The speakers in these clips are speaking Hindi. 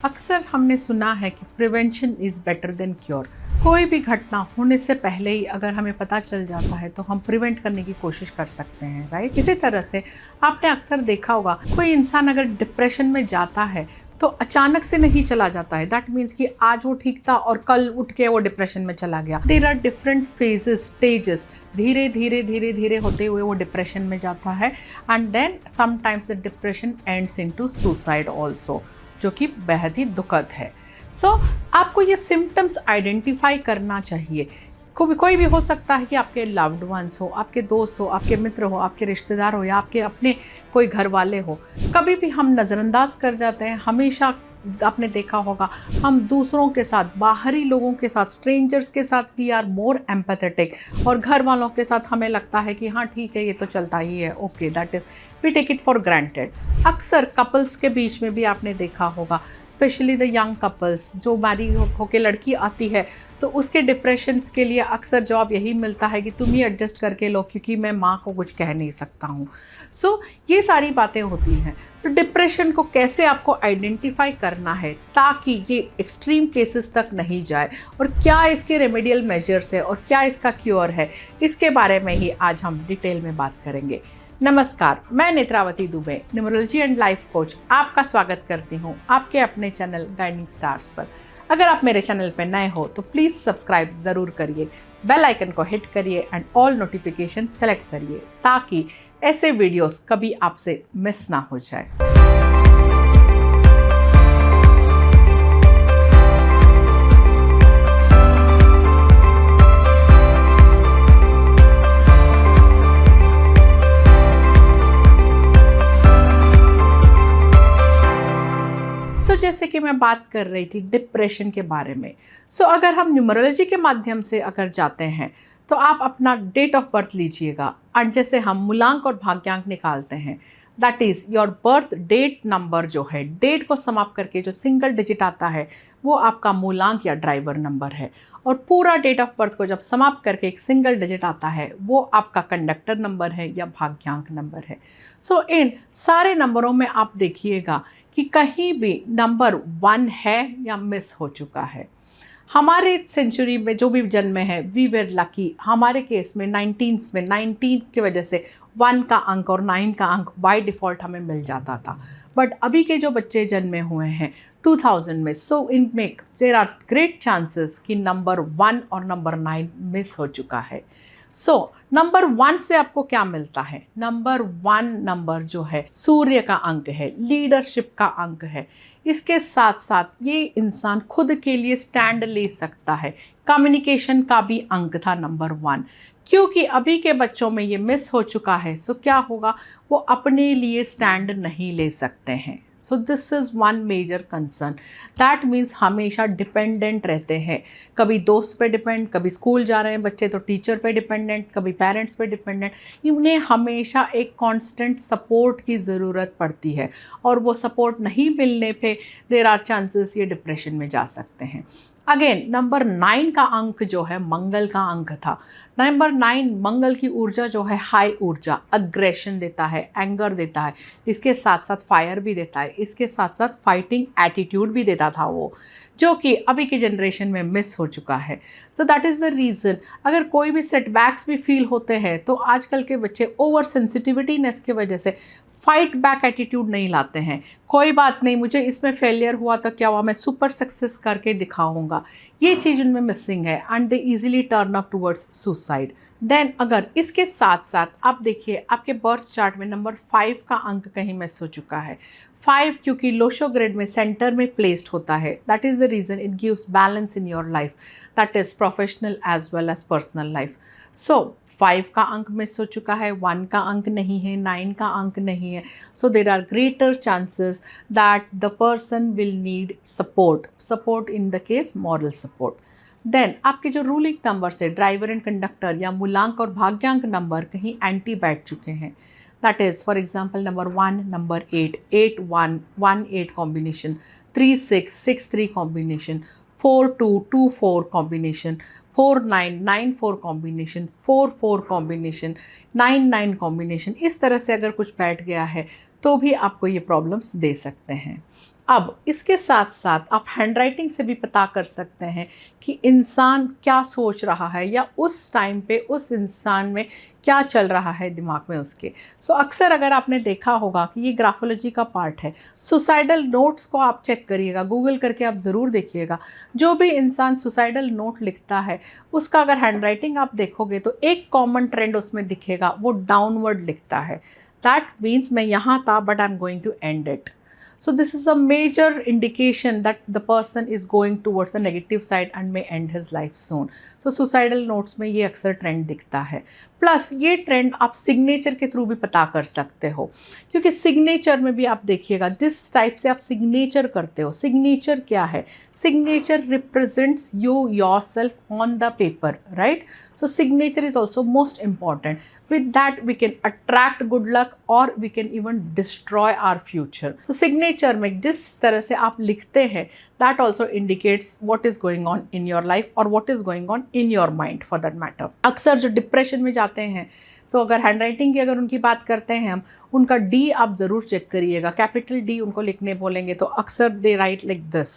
अक्सर हमने सुना है कि prevention is better than cure. कोई भी घटना होने से पहले ही अगर हमें पता चल जाता है तो हम प्रिवेंट करने की कोशिश कर सकते हैं, राइट। इसी तरह से आपने अक्सर देखा होगा कोई इंसान अगर डिप्रेशन में जाता है तो अचानक से नहीं चला जाता है। दैट मीन्स कि आज वो ठीक था और कल उठ के वो डिप्रेशन में चला गया। There are different phases, stages. धीरे धीरे धीरे धीरे होते हुए वो डिप्रेशन में जाता है and then sometimes the depression ends into suicide also, जो कि बेहद ही दुखद है। आपको ये सिम्टम्स आइडेंटिफाई करना चाहिए। कोई भी हो सकता है कि आपके लव्ड वंस हो, आपके दोस्त हो, आपके मित्र हो, आपके रिश्तेदार हो या आपके अपने कोई घर वाले हो। कभी भी हम नज़रअंदाज कर जाते हैं। हमेशा आपने देखा होगा हम दूसरों के साथ, बाहरी लोगों के साथ, स्ट्रेंजर्स के साथ वी आर मोर एम्पैथेटिक, और घर वालों के साथ हमें लगता है कि हाँ ठीक है, ये तो चलता ही है, okay, that is we take it for granted. अक्सर कपल्स के बीच में भी आपने देखा होगा, स्पेशली द यंग कपल्स, जो मैरी होके लड़की आती है तो उसके डिप्रेशंस के लिए अक्सर जवाब यही मिलता है कि तुम ही एडजस्ट करके लो क्योंकि मैं माँ को कुछ कह नहीं सकता हूँ। ये सारी बातें होती हैं। डिप्रेशन को कैसे आपको आइडेंटिफाई करना है ताकि ये एक्सट्रीम केसेस तक नहीं जाए, और क्या इसके रेमेडियल मेजर्स है और क्या इसका क्योर है, इसके बारे में ही आज हम डिटेल में बात करेंगे। नमस्कार, मैं Netravati Dubey, numerology and life coach, आपका स्वागत करती हूँ आपके अपने चैनल गाइडिंग स्टार्स पर। अगर आप मेरे चैनल पर नए हो तो प्लीज़ सब्सक्राइब ज़रूर करिए, बेल आइकन को हिट करिए एंड ऑल नोटिफिकेशन सेलेक्ट करिए ताकि ऐसे वीडियोस कभी आपसे मिस ना हो जाए। जैसे कि मैं बात कर रही थी डिप्रेशन के बारे में। अगर हम न्यूमरोलॉजी के माध्यम से अगर जाते हैं तो आप अपना डेट ऑफ बर्थ लीजिएगा और जैसे हम मूलांक और भाग्यांक निकालते हैं, that is your birth date number, जो है डेट को समाप्त करके जो सिंगल डिजिट आता है वो आपका मूलांक या ड्राइवर नंबर है, और पूरा डेट ऑफ बर्थ को जब समाप्त करके एक सिंगल डिजिट आता है वो आपका कंडक्टर नंबर है या भाग्यांक नंबर है। इन सारे नंबरों में आप देखिएगा कि कहीं भी नंबर 1 है या मिस हो चुका है। हमारे सेंचुरी में जो भी जन्मे हैं, वी वेर लकी। हमारे केस में 19 की वजह से 1 का अंक और 9 का अंक बाय डिफ़ॉल्ट हमें मिल जाता था। बट अभी के जो बच्चे जन्मे हुए हैं 2000 में, इनमें देयर आर ग्रेट चांसेस कि नंबर 1 और नंबर 9 मिस हो चुका है। नंबर 1 से आपको क्या मिलता है? नंबर 1 नंबर जो है सूर्य का अंक है, लीडरशिप का अंक है। इसके साथ साथ ये इंसान खुद के लिए स्टैंड ले सकता है। कम्युनिकेशन का भी अंक था नंबर 1। क्योंकि अभी के बच्चों में ये मिस हो चुका है, क्या होगा, वो अपने लिए स्टैंड नहीं ले सकते हैं। This is one major concern. That means हमेशा डिपेंडेंट रहते हैं। कभी दोस्त पे डिपेंड, कभी स्कूल जा रहे हैं बच्चे तो टीचर पे डिपेंडेंट, कभी पेरेंट्स पे डिपेंडेंट। इन्हें हमेशा एक कांस्टेंट सपोर्ट की ज़रूरत पड़ती है, और वो सपोर्ट नहीं मिलने पे देयर आर चांसेस ये डिप्रेशन में जा सकते हैं। अगेन नंबर 9 का अंक जो है मंगल का अंक था। नंबर 9 मंगल की ऊर्जा जो है हाई ऊर्जा, अग्रेशन देता है, एंगर देता है, इसके साथ साथ फायर भी देता है, इसके साथ साथ फाइटिंग एटीट्यूड भी देता था वो, जो कि अभी की जनरेशन में मिस हो चुका है। That is the reason. अगर कोई भी सेटबैक्स भी फील होते हैं तो आजकल के बच्चे ओवर सेंसिटिविटीनेस की वजह से फाइट बैक एटीट्यूड नहीं लाते हैं। कोई बात नहीं, मुझे इसमें फेलियर हुआ तो क्या हुआ, मैं सुपर सक्सेस करके दिखाऊंगा। ये चीज़ उनमें मिसिंग है and they easily turn up towards suicide. Then अगर इसके साथ साथ आप देखिए आपके बर्थ चार्ट में नंबर 5 का अंक कहीं मिस हो चुका है। 5 क्योंकि लोशो ग्रेड में सेंटर में प्लेस्ड होता है, that is the reason it gives balance in your life, that is professional as well as personal life. 5 का अंक मिस हो चुका है, 1 का अंक नहीं है, 9 का अंक नहीं है। There are greater chances that the person will need support in the case moral support. Then आपके जो रूलिंग नंबर्स है, ड्राइवर एंड कंडक्टर या मूलांक और भाग्यांक नंबर कहीं एंटी बैठ चुके हैं। That is for example number 1, number 8, 8 1 1 8 combination, 3 6 6 3 combination, 4 2 2 4 combination, 4 9 9 4 combination, 4 4 combination, 9 9 combination. इस तरह से अगर कुछ बैठ गया है तो भी आपको ये प्रॉब्लम्स दे सकते हैं। अब इसके साथ साथ आप हैंडराइटिंग से भी पता कर सकते हैं कि इंसान क्या सोच रहा है या उस टाइम पे उस इंसान में क्या चल रहा है दिमाग में उसके। सो अक्सर अगर आपने देखा होगा कि ये ग्राफोलॉजी का पार्ट है, सुसाइडल नोट्स को आप चेक करिएगा, गूगल करके आप ज़रूर देखिएगा। जो भी इंसान सुसाइडल नोट लिखता है उसका अगर हैंडराइटिंग आप देखोगे तो एक कॉमन ट्रेंड उसमें दिखेगा, वो डाउनवर्ड लिखता है। दैट मीन्स मैं यहाँ था but I am going to end it. So this is a major indication that the person is going towards the negative side and may end his life soon. So suicidal notes में ये अक्सर ट्रेंड दिखता है। प्लस ये ट्रेंड आप सिग्नेचर के थ्रू भी पता कर सकते हो, क्योंकि सिग्नेचर में भी आप देखिएगा जिस टाइप से आप सिग्नेचर करते हो। सिग्नेचर क्या है? Signature represents you yourself on the paper, right? So signature is also most important. With that we can attract good luck और we can even destroy our future. तो सिग्नेचर में जिस तरह से आप लिखते हैं that also indicates what is going on in your life और what is going on in your mind for that matter. अक्सर जो डिप्रेशन में जाते हैं, तो अगर हैंडराइटिंग की अगर उनकी बात करते हैं हम, उनका डी आप ज़रूर चेक करिएगा। कैपिटल डी उनको लिखने बोलेंगे तो अक्सर दे राइट लाइक दिस।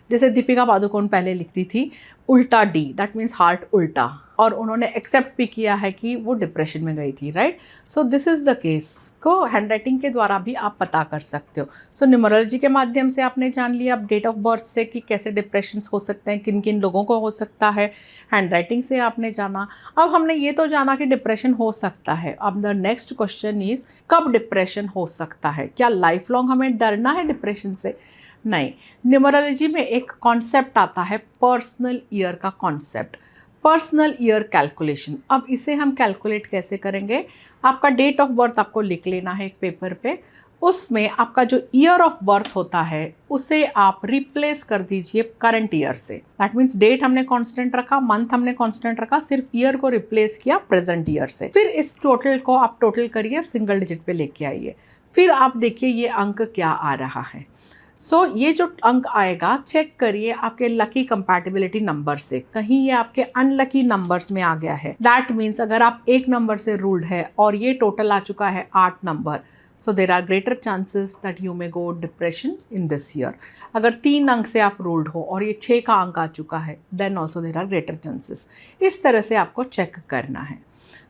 जैसे दीपिका पादुकोण पहले लिखती थी उल्टा डी, दैट मीन्स हार्ट उल्टा, और उन्होंने एक्सेप्ट भी किया है कि वो डिप्रेशन में गई थी, right? So this is the case को हैंडराइटिंग के द्वारा भी आप पता कर सकते हो। सो न्यूमरोलॉजी के माध्यम से आपने जान लिया डेट ऑफ बर्थ से कि कैसे डिप्रेशन हो सकते हैं, किन किन लोगों को हो सकता है। हैंडराइटिंग से आपने जाना। अब हमने ये तो जाना कि डिप्रेशन हो सकता है। अब द नेक्स्ट क्वेश्चन इज कब डिप्रेशन हो सकता है? क्या लाइफ लॉन्ग हमें डरना है डिप्रेशन से? नहीं। न्यूमरोलॉजी में एक कॉन्सेप्ट आता है पर्सनल ईयर का कॉन्सेप्ट, पर्सनल ईयर कैलकुलेशन। अब इसे हम कैलकुलेट कैसे करेंगे? आपका डेट ऑफ बर्थ आपको लिख लेना है एक पेपर पे, उसमें आपका जो ईयर ऑफ बर्थ होता है उसे आप रिप्लेस कर दीजिए करंट ईयर से। दैट मीन्स डेट हमने कांस्टेंट रखा, मंथ हमने कांस्टेंट रखा, सिर्फ ईयर को रिप्लेस किया प्रेजेंट ईयर से। फिर इस टोटल को आप टोटल करिए, सिंगल डिजिट पे लेके आइए। फिर आप देखिए ये अंक क्या आ रहा है। सो ये जो अंक आएगा चेक करिए आपके लकी कंपैटिबिलिटी नंबर से, कहीं ये आपके अनलकी नंबर्स में आ गया है। दैट मीन्स अगर आप एक नंबर से रूल्ड है और ये टोटल आ चुका है 8 number, so there are greater chances that you may go depression in this year. अगर 3 अंक से आप रूल्ड हो और ये 6 का अंक आ चुका है then also there are greater chances. इस तरह से आपको चेक करना है।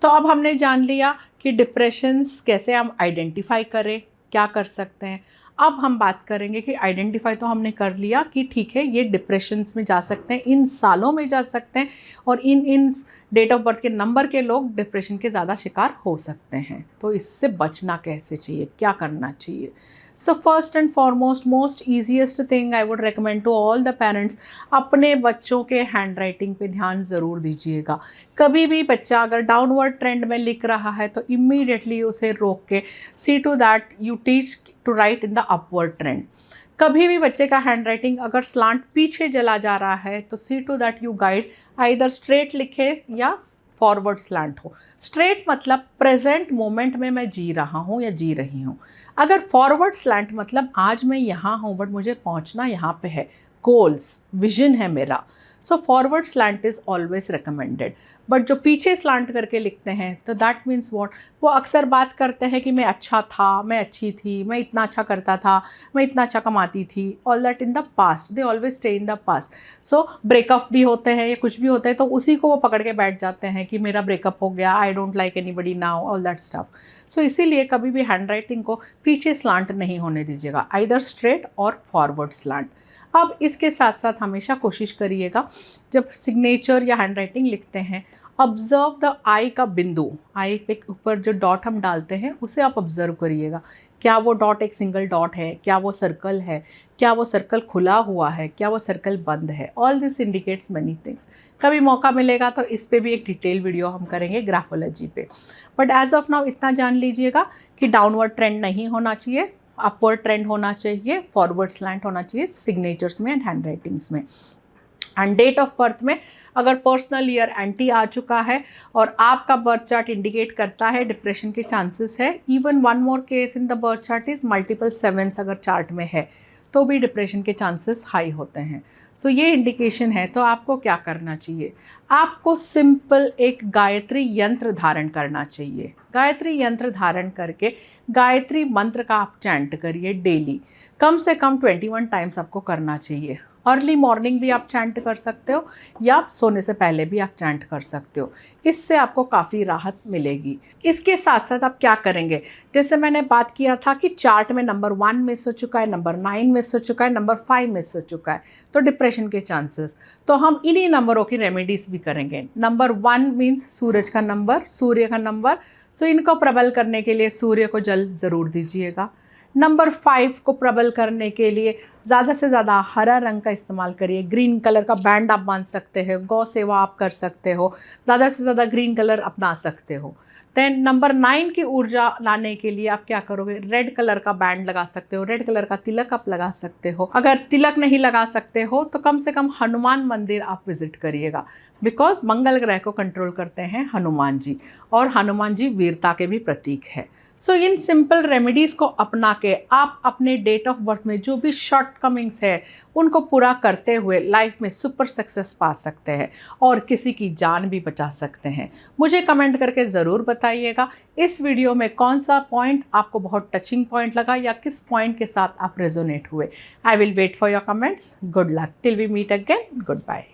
तो अब हमने जान लिया कि डिप्रेशंस कैसे हम आइडेंटिफाई करें, क्या कर सकते हैं। अब हम बात करेंगे कि आइडेंटिफाई तो हमने कर लिया कि ठीक है ये डिप्रेशंस में जा सकते हैं, इन सालों में जा सकते हैं और इन डेट ऑफ बर्थ के नंबर के लोग डिप्रेशन के ज़्यादा शिकार हो सकते हैं। तो इससे बचना कैसे चाहिए, क्या करना चाहिए? So first and foremost most easiest thing I would recommend to all the parents, अपने बच्चों के हैंड राइटिंग पे ध्यान ज़रूर दीजिएगा। कभी भी बच्चा अगर डाउनवर्ड ट्रेंड में लिख रहा है तो इमीडिएटली उसे रोक के see to that you teach to write in the upward trend. कभी भी बच्चे का हैंड राइटिंग अगर स्लांट पीछे चला जा रहा है तो see to that you guide either straight लिखे या फॉरवर्ड स्लांट हो। स्ट्रेट मतलब प्रेजेंट मोमेंट में मैं जी रहा हूँ या जी रही हूँ। अगर फॉरवर्ड स्लांट मतलब आज मैं यहाँ हूँ बट मुझे पहुँचना यहाँ पे है, गोल्स विजन है मेरा। So forward slant is always recommended. But जो पीछे स्लांट करके लिखते हैं तो दैट मीन्स व्हाट, वो अक्सर बात करते हैं कि मैं अच्छा था, मैं अच्छी थी, मैं इतना अच्छा करता था, मैं इतना अच्छा कमाती थी। All that in the past, they always stay in the past. So breakup भी होते हैं या कुछ भी होता है तो उसी को वो पकड़ के बैठ जाते हैं कि मेरा ब्रेकअप हो गया, I don't like anybody now, all that stuff. So इसीलिए कभी भी हैंड राइटिंग को पीछे स्लांट नहीं होने दीजिएगा, आइदर स्ट्रेट और फॉरवर्ड स्लांट। अब इसके साथ साथ हमेशा कोशिश करिएगा जब सिग्नेचर या हैंड राइटिंग लिखते हैं, ऑब्जर्व द आई का बिंदु, आई पे ऊपर जो डॉट हम डालते हैं उसे आप ऑब्जर्व करिएगा। क्या वो डॉट एक सिंगल डॉट है, क्या वो सर्कल है, क्या वो सर्कल खुला हुआ है, क्या वो सर्कल बंद है। All this indicates many things. कभी मौका मिलेगा तो इस पे भी एक डिटेल वीडियो हम करेंगे ग्राफोलॉजी पे। बट एज ऑफ नाउ इतना जान लीजिएगा कि डाउनवर्ड ट्रेंड नहीं होना चाहिए, अपवर्ड ट्रेंड होना चाहिए, फॉरवर्ड स्लैंट होना चाहिए सिग्नेचर्स में एंड हैंड राइटिंग्स में। एंड डेट ऑफ बर्थ में अगर पर्सनल ईयर एंटी आ चुका है और आपका बर्थ चार्ट इंडिकेट करता है डिप्रेशन के चांसेस है। Even one more case in the birth chart is multiple 7s अगर चार्ट में है तो भी डिप्रेशन के चांसेस हाई होते हैं। सो ये इंडिकेशन है। तो आपको क्या करना चाहिए? आपको सिंपल एक गायत्री यंत्र धारण करना चाहिए। गायत्री यंत्र धारण करके गायत्री मंत्र का आप चैंट करिए डेली, कम से कम 21 टाइम्स आपको करना चाहिए। अर्ली मॉर्निंग भी आप चैंट कर सकते हो या सोने से पहले भी आप चैंट कर सकते हो। इससे आपको काफ़ी राहत मिलेगी। इसके साथ साथ आप क्या करेंगे, जैसे मैंने बात किया था कि चार्ट में नंबर 1 मिस हो चुका है, नंबर 9 मिस हो चुका है, नंबर 5 मिस हो चुका है, तो डिप्रेशन के चांसेस, तो हम इन्हीं नंबरों की रेमेडीज़ भी करेंगे। नंबर 1 मीन्स सूरज का नंबर, सूर्य का नंबर, सो इनको प्रबल करने के लिए सूर्य को जल ज़रूर दीजिएगा। नंबर 5 को प्रबल करने के लिए ज़्यादा से ज़्यादा हरा रंग का इस्तेमाल करिए। ग्रीन कलर का बैंड आप बांध सकते हो, गौ सेवा आप कर सकते हो, ज़्यादा से ज़्यादा ग्रीन कलर अपना सकते हो। देन नंबर 9 की ऊर्जा लाने के लिए आप क्या करोगे, रेड कलर का बैंड लगा सकते हो, रेड कलर का तिलक आप लगा सकते हो। अगर तिलक नहीं लगा सकते हो तो कम से कम हनुमान मंदिर आप विजिट करिएगा, बिकॉज मंगल ग्रह को कंट्रोल करते हैं हनुमान जी, और हनुमान जी वीरता के भी प्रतीक है। सो इन सिंपल रेमेडीज़ को अपना के आप अपने डेट ऑफ बर्थ में जो भी शॉर्टकमिंग्स है उनको पूरा करते हुए लाइफ में सुपर सक्सेस पा सकते हैं और किसी की जान भी बचा सकते हैं। मुझे कमेंट करके ज़रूर बताइएगा इस वीडियो में कौन सा पॉइंट आपको बहुत टचिंग पॉइंट लगा या किस पॉइंट के साथ आप रेजोनेट हुए। I will wait for your comments. Good luck till we meet again. Good bye.